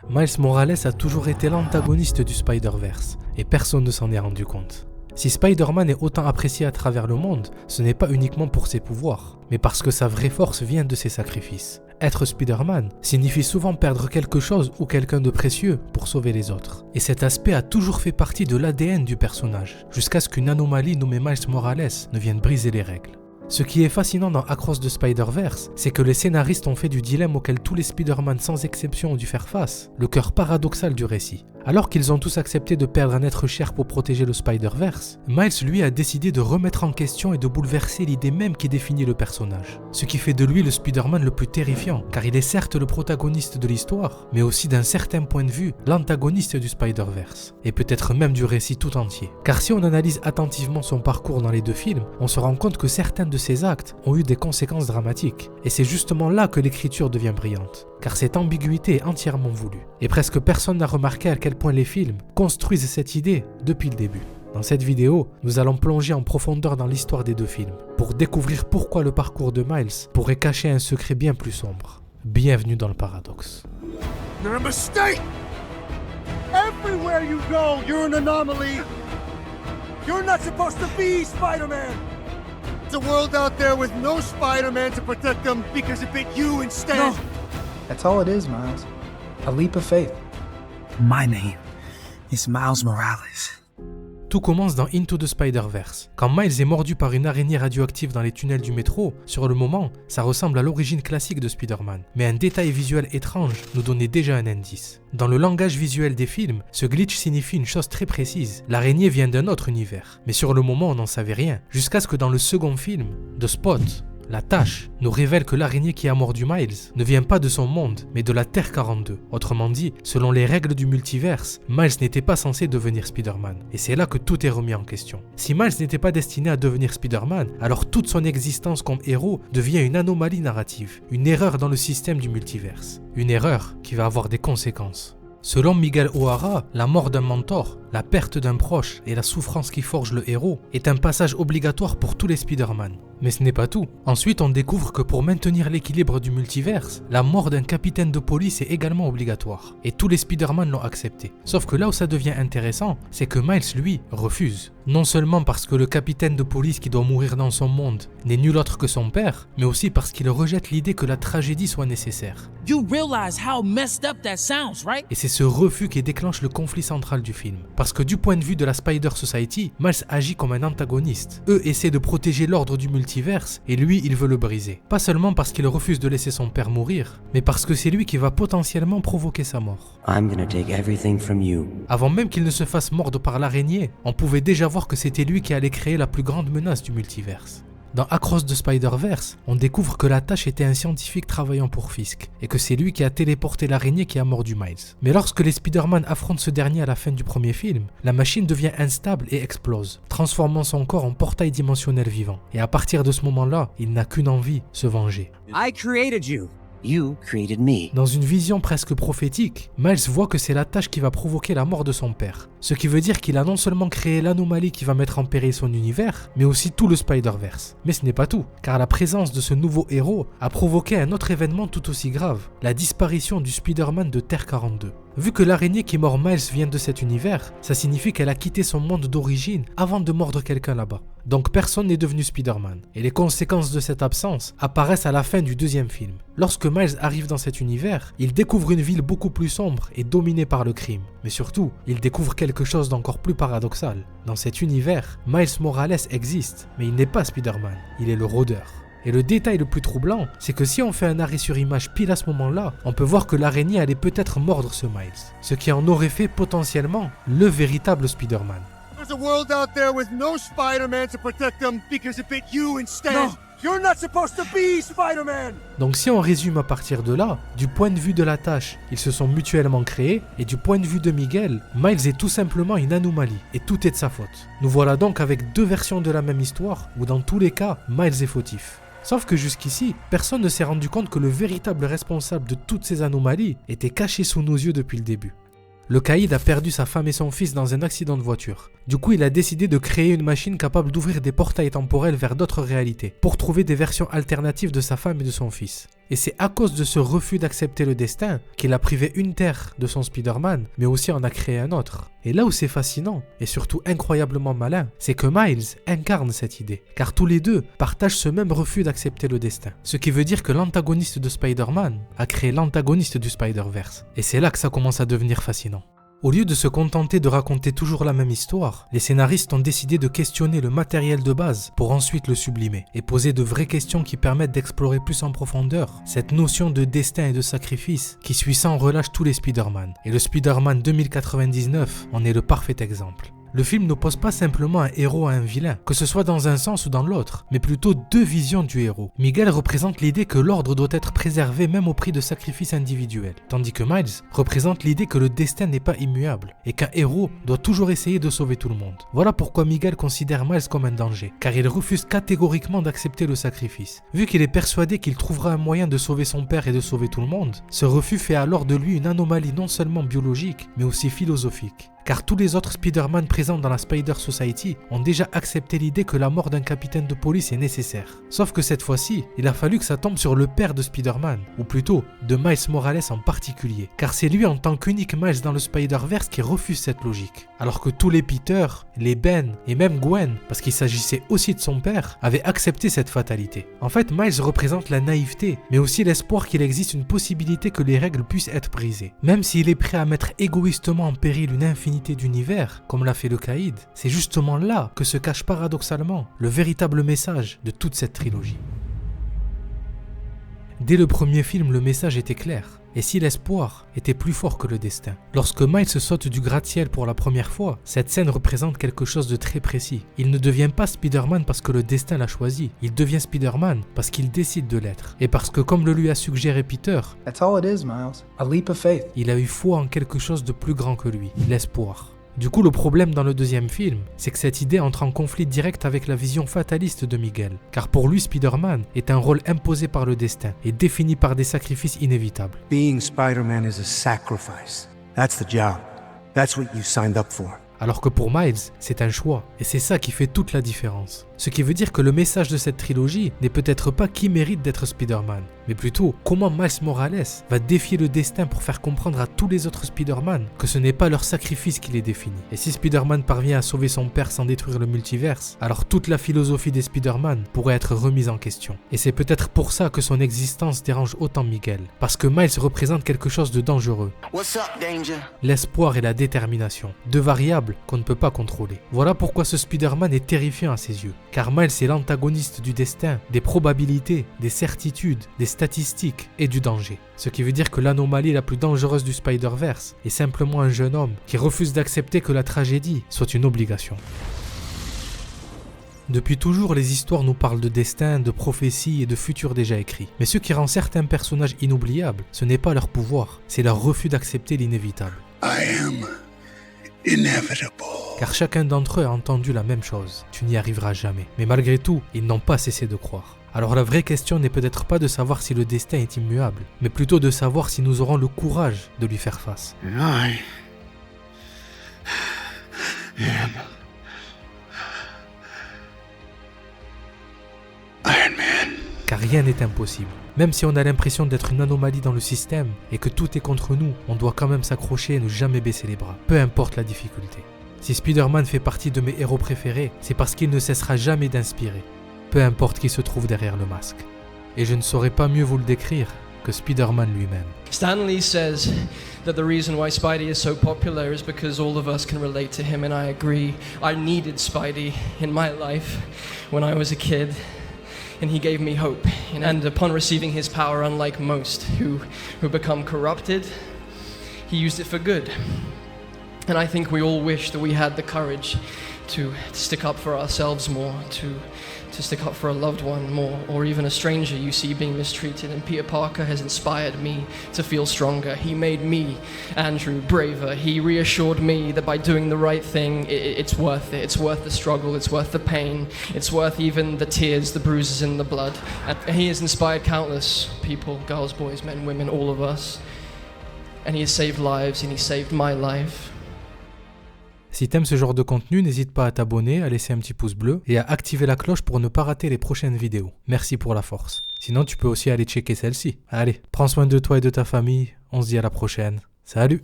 Miles Morales a toujours été l'antagoniste du Spider-Verse, et personne ne s'en est rendu compte. Si Spider-Man est autant apprécié à travers le monde, ce n'est pas uniquement pour ses pouvoirs, mais parce que sa vraie force vient de ses sacrifices. Être Spider-Man signifie souvent perdre quelque chose ou quelqu'un de précieux pour sauver les autres. Et cet aspect a toujours fait partie de l'ADN du personnage, jusqu'à ce qu'une anomalie nommée Miles Morales ne vienne briser les règles. Ce qui est fascinant dans Across the Spider-Verse, c'est que les scénaristes ont fait du dilemme auquel tous les Spider-Man sans exception ont dû faire face, le cœur paradoxal du récit. Alors qu'ils ont tous accepté de perdre un être cher pour protéger le Spider-Verse, Miles lui a décidé de remettre en question et de bouleverser l'idée même qui définit le personnage. Ce qui fait de lui le Spider-Man le plus terrifiant, car il est certes le protagoniste de l'histoire, mais aussi d'un certain point de vue, l'antagoniste du Spider-Verse, et peut-être même du récit tout entier. Car si on analyse attentivement son parcours dans les deux films, on se rend compte que certains de ses actes ont eu des conséquences dramatiques, et c'est justement là que l'écriture devient brillante. Car cette ambiguïté est entièrement voulue. Et presque personne n'a remarqué à quel point les films construisent cette idée depuis le début. Dans cette vidéo, nous allons plonger en profondeur dans l'histoire des deux films, pour découvrir pourquoi le parcours de Miles pourrait cacher un secret bien plus sombre. Bienvenue dans le paradoxe. You're a mistake! Everywhere you go, you're an anomaly! You're not supposed to be Spider-Man! There's a world out there with no Spider-Man to protect them because it bit you instead! No. That's all it is, Miles. A leap of faith. My name is Miles Morales. Tout commence dans Into the Spider-Verse. Quand Miles est mordu par une araignée radioactive dans les tunnels du métro, sur le moment, ça ressemble à l'origine classique de Spider-Man. Mais un détail visuel étrange nous donnait déjà un indice. Dans le langage visuel des films, ce glitch signifie une chose très précise. L'araignée vient d'un autre univers. Mais sur le moment, on n'en savait rien. Jusqu'à ce que dans le second film, The Spot, la tâche nous révèle que l'araignée qui a mordu Miles ne vient pas de son monde, mais de la Terre 42. Autrement dit, selon les règles du multiverse, Miles n'était pas censé devenir Spider-Man. Et c'est là que tout est remis en question. Si Miles n'était pas destiné à devenir Spider-Man, alors toute son existence comme héros devient une anomalie narrative, une erreur dans le système du multiverse. Une erreur qui va avoir des conséquences. Selon Miguel O'Hara, la mort d'un mentor, la perte d'un proche et la souffrance qui forge le héros est un passage obligatoire pour tous les Spider-Man. Mais ce n'est pas tout. Ensuite, on découvre que pour maintenir l'équilibre du multiverse, la mort d'un capitaine de police est également obligatoire. Et tous les Spider-Man l'ont accepté. Sauf que là où ça devient intéressant, c'est que Miles, lui, refuse. Non seulement parce que le capitaine de police qui doit mourir dans son monde n'est nul autre que son père, mais aussi parce qu'il rejette l'idée que la tragédie soit nécessaire. You realize how messed up that sounds, right? Et c'est ce refus qui déclenche le conflit central du film. Parce que du point de vue de la Spider Society, Miles agit comme un antagoniste. Eux essaient de protéger l'ordre du multiverse et lui, il veut le briser. Pas seulement parce qu'il refuse de laisser son père mourir, mais parce que c'est lui qui va potentiellement provoquer sa mort. I'm gonna take everything from you. Avant même qu'il ne se fasse mordre par l'araignée, on pouvait déjà voir que c'était lui qui allait créer la plus grande menace du multiverse. Dans Across the Spider-Verse, on découvre que la tâche était un scientifique travaillant pour Fisk, et que c'est lui qui a téléporté l'araignée qui a mordu Miles. Mais lorsque les Spider-Man affrontent ce dernier à la fin du premier film, la machine devient instable et explose, transformant son corps en portail dimensionnel vivant. Et à partir de ce moment-là, il n'a qu'une envie, se venger. I created you. You created me. Dans une vision presque prophétique, Miles voit que c'est la tâche qui va provoquer la mort de son père. Ce qui veut dire qu'il a non seulement créé l'anomalie qui va mettre en péril son univers, mais aussi tout le Spider-Verse. Mais ce n'est pas tout, car la présence de ce nouveau héros a provoqué un autre événement tout aussi grave, la disparition du Spider-Man de Terre 42. Vu que l'araignée qui mord Miles vient de cet univers, ça signifie qu'elle a quitté son monde d'origine avant de mordre quelqu'un là-bas. Donc personne n'est devenu Spider-Man. Et les conséquences de cette absence apparaissent à la fin du deuxième film. Lorsque Miles arrive dans cet univers, il découvre une ville beaucoup plus sombre et dominée par le crime. Mais surtout, il découvre quelque chose d'encore plus paradoxal. Dans cet univers, Miles Morales existe, mais il n'est pas Spider-Man, il est le rôdeur. Et le détail le plus troublant, c'est que si on fait un arrêt sur image pile à ce moment-là, on peut voir que l'araignée allait peut-être mordre ce Miles. Ce qui en aurait fait potentiellement le véritable Spider-Man. There's a world out there with no Spider-Man to protect them because it bit you instead! No. You're not supposed to be Spider-Man! Donc si on résume à partir de là, du point de vue de la tâche, ils se sont mutuellement créés, et du point de vue de Miguel, Miles est tout simplement une anomalie, et tout est de sa faute. Nous voilà donc avec deux versions de la même histoire, où dans tous les cas, Miles est fautif. Sauf que jusqu'ici, personne ne s'est rendu compte que le véritable responsable de toutes ces anomalies était caché sous nos yeux depuis le début. Le caïd a perdu sa femme et son fils dans un accident de voiture. Du coup, il a décidé de créer une machine capable d'ouvrir des portails temporels vers d'autres réalités, pour trouver des versions alternatives de sa femme et de son fils. Et c'est à cause de ce refus d'accepter le destin qu'il a privé une terre de son Spider-Man, mais aussi en a créé un autre. Et là où c'est fascinant, et surtout incroyablement malin, c'est que Miles incarne cette idée. Car tous les deux partagent ce même refus d'accepter le destin. Ce qui veut dire que l'antagoniste de Spider-Man a créé l'antagoniste du Spider-Verse. Et c'est là que ça commence à devenir fascinant. Au lieu de se contenter de raconter toujours la même histoire, les scénaristes ont décidé de questionner le matériel de base pour ensuite le sublimer et poser de vraies questions qui permettent d'explorer plus en profondeur cette notion de destin et de sacrifice qui suit sans relâche tous les Spider-Man. Et le Spider-Man 2099 en est le parfait exemple. Le film n'oppose pas simplement un héros à un vilain, que ce soit dans un sens ou dans l'autre, mais plutôt deux visions du héros. Miguel représente l'idée que l'ordre doit être préservé même au prix de sacrifices individuels, tandis que Miles représente l'idée que le destin n'est pas immuable et qu'un héros doit toujours essayer de sauver tout le monde. Voilà pourquoi Miguel considère Miles comme un danger, car il refuse catégoriquement d'accepter le sacrifice. Vu qu'il est persuadé qu'il trouvera un moyen de sauver son père et de sauver tout le monde, ce refus fait alors de lui une anomalie non seulement biologique, mais aussi philosophique. Car tous les autres Spider-Man présents dans la Spider Society ont déjà accepté l'idée que la mort d'un capitaine de police est nécessaire. Sauf que cette fois-ci, il a fallu que ça tombe sur le père de Spider-Man, ou plutôt de Miles Morales en particulier. Car c'est lui en tant qu'unique Miles dans le Spider-Verse qui refuse cette logique. Alors que tous les Peter, les Ben et même Gwen, parce qu'il s'agissait aussi de son père, avaient accepté cette fatalité. En fait, Miles représente la naïveté, mais aussi l'espoir qu'il existe une possibilité que les règles puissent être brisées. Même s'il est prêt à mettre égoïstement en péril une infinité d'univers, comme l'a fait le Caïd, c'est justement là que se cache paradoxalement le véritable message de toute cette trilogie. Dès le premier film, le message était clair. Et si l'espoir était plus fort que le destin? Lorsque Miles saute du gratte-ciel pour la première fois, cette scène représente quelque chose de très précis. Il ne devient pas Spider-Man parce que le destin l'a choisi. Il devient Spider-Man parce qu'il décide de l'être. Et parce que, comme le lui a suggéré Peter, That's all it is, Miles. A leap of faith. il a eu foi en quelque chose de plus grand que lui, l'espoir. Du coup, le problème dans le deuxième film, c'est que cette idée entre en conflit direct avec la vision fataliste de Miguel. Car pour lui, Spider-Man est un rôle imposé par le destin et défini par des sacrifices inévitables. Being Spider-Man is a sacrifice. That's the job. That's what you signed up for. Alors que pour Miles, c'est un choix, et c'est ça qui fait toute la différence. Ce qui veut dire que le message de cette trilogie n'est peut-être pas qui mérite d'être Spider-Man, mais plutôt comment Miles Morales va défier le destin pour faire comprendre à tous les autres Spider-Man que ce n'est pas leur sacrifice qui les définit. Et si Spider-Man parvient à sauver son père sans détruire le multiverse, alors toute la philosophie des Spider-Man pourrait être remise en question. Et c'est peut-être pour ça que son existence dérange autant Miguel, parce que Miles représente quelque chose de dangereux. What's up, Danger? L'espoir et la détermination, deux variables qu'on ne peut pas contrôler. Voilà pourquoi ce Spider-Man est terrifiant à ses yeux. Car Miles est l'antagoniste du destin, des probabilités, des certitudes, des statistiques et du danger. Ce qui veut dire que l'anomalie la plus dangereuse du Spider-Verse est simplement un jeune homme qui refuse d'accepter que la tragédie soit une obligation. Depuis toujours, les histoires nous parlent de destin, de prophéties et de futurs déjà écrits. Mais ce qui rend certains personnages inoubliables, ce n'est pas leur pouvoir, c'est leur refus d'accepter l'inévitable. I am inevitable. Car chacun d'entre eux a entendu la même chose, tu n'y arriveras jamais. Mais malgré tout, ils n'ont pas cessé de croire. Alors la vraie question n'est peut-être pas de savoir si le destin est immuable, mais plutôt de savoir si nous aurons le courage de lui faire face. I am Iron Man. Car rien n'est impossible. Même si on a l'impression d'être une anomalie dans le système et que tout est contre nous, on doit quand même s'accrocher et ne jamais baisser les bras, peu importe la difficulté. Si Spider-Man fait partie de mes héros préférés, c'est parce qu'il ne cessera jamais d'inspirer, peu importe qui se trouve derrière le masque. Et je ne saurais pas mieux vous le décrire que Spider-Man lui-même. Stan Lee says that the reason why Spidey is so popular is because all of us can relate to him, and I agree. I needed Spidey in my life when I was a kid, and he gave me hope. And upon receiving his power, unlike most who become corrupted, he used it for good. And I think we all wish that we had the courage to stick up for ourselves more, to stick up for a loved one more, or even a stranger you see being mistreated. And Peter Parker has inspired me to feel stronger. He made me, Andrew, braver. He reassured me that by doing the right thing, it's worth it. It's worth the struggle, it's worth the pain, it's worth even the tears, the bruises and the blood. And he has inspired countless people, girls, boys, men, women, all of us. And he has saved lives, and he saved my life. Si t'aimes ce genre de contenu, n'hésite pas à t'abonner, à laisser un petit pouce bleu et à activer la cloche pour ne pas rater les prochaines vidéos. Merci pour la force. Sinon, tu peux aussi aller checker celle-ci. Allez, prends soin de toi et de ta famille. On se dit à la prochaine. Salut!